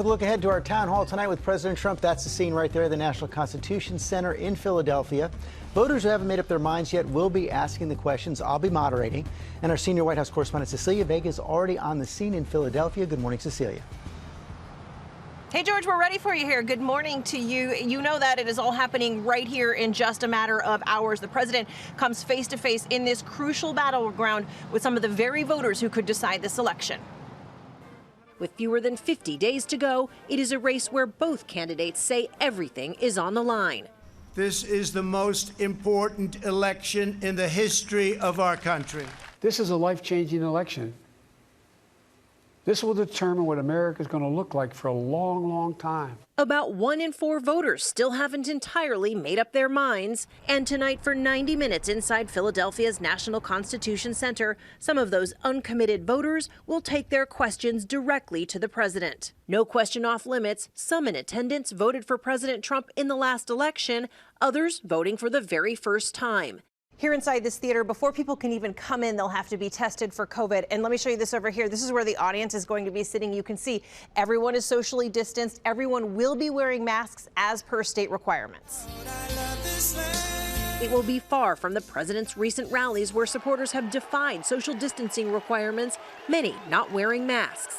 A look ahead to our town hall tonight with President Trump. That's the scene right there at the National Constitution Center in Philadelphia. Voters who haven't made up their minds yet will be asking the questions. I'll be moderating. And our senior White House correspondent Cecilia Vega is already on the scene in Philadelphia. Good morning, Cecilia. Hey, George, we're ready for you here. Good morning to you. You know that it is all happening right here in just a matter of hours. The president comes face to face in this crucial battleground with some of the very voters who could decide this election. With fewer than 50 days to go, it is a race where both candidates say everything is on the line. This is the most important election in the history of our country. This is a life-changing election. This will determine what America is going to look like for a long, long time. About 1 in 4 voters still haven't entirely made up their minds. And tonight for 90 minutes inside Philadelphia's National Constitution Center, some of those uncommitted voters will take their questions directly to the president. No question off limits. Some in attendance voted for President Trump in the last election, others voting for the very first time. Here inside this theater, before people can even come in, they'll have to be tested for COVID. And let me show you this over here. This is where the audience is going to be sitting. You can see everyone is socially distanced. Everyone will be wearing masks as per state requirements. It will be far from the president's recent rallies where supporters have defied social distancing requirements, many not wearing masks.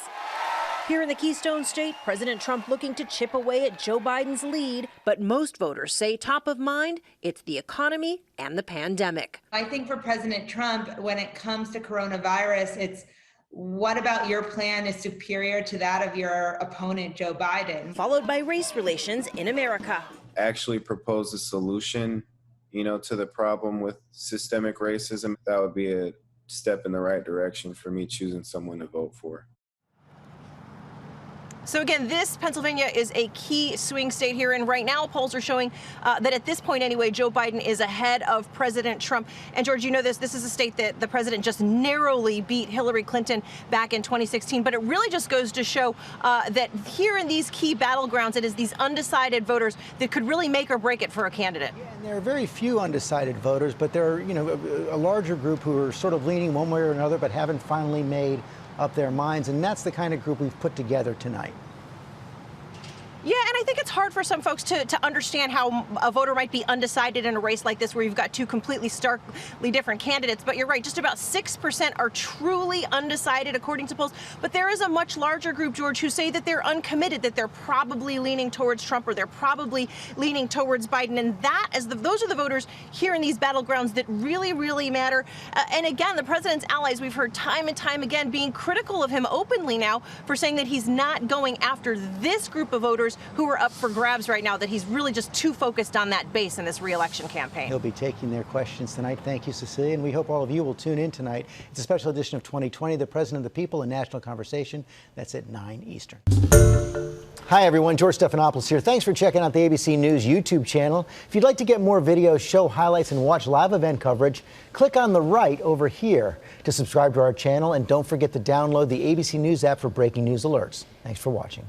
Here in the Keystone State, President Trump looking to chip away at Joe Biden's lead, but most voters say top of mind, it's the economy and the pandemic. I think for President Trump, when it comes to coronavirus, it's what about your plan is superior to that of your opponent, Joe Biden? Followed by race relations in America. Actually propose a solution, to the problem with systemic racism. That would be a step in the right direction for me choosing someone to vote for. So again, this Pennsylvania is a key swing state here, and right now polls are showing that at this point anyway, Joe Biden is ahead of President Trump. And George, you know this is a state that the president just narrowly beat Hillary Clinton back in 2016. But it really just goes to show that here in these key battlegrounds, it is these undecided voters that could really make or break it for a candidate. Yeah, and there are very few undecided voters, but there are, a larger group who are sort of leaning one way or another, but haven't finally made up their minds, and that's the kind of group we've put together tonight. Yeah, and I think it's hard for some folks to understand how a voter might be undecided in a race like this where you've got two completely starkly different candidates. But you're right, just about 6% are truly undecided according to polls. But there is a much larger group, George, who say that they're uncommitted, that they're probably leaning towards Trump or they're probably leaning towards Biden. And those are the voters here in these battlegrounds that really, really matter. And again, the president's allies, we've heard time and time again being critical of him openly now for saying that he's not going after this group of voters who are up for grabs right now, that he's really just too focused on that base in this re-election campaign. He'll be taking their questions tonight. Thank you, Cecilia, and we hope all of you will tune in tonight. It's a special edition of 2020, The President of the People, a national conversation. That's at 9 Eastern. Hi, everyone. George Stephanopoulos here. Thanks for checking out the ABC News YouTube channel. If you'd like to get more videos, show highlights, and watch live event coverage, click on the right over here to subscribe to our channel. And don't forget to download the ABC News app for breaking news alerts. Thanks for watching.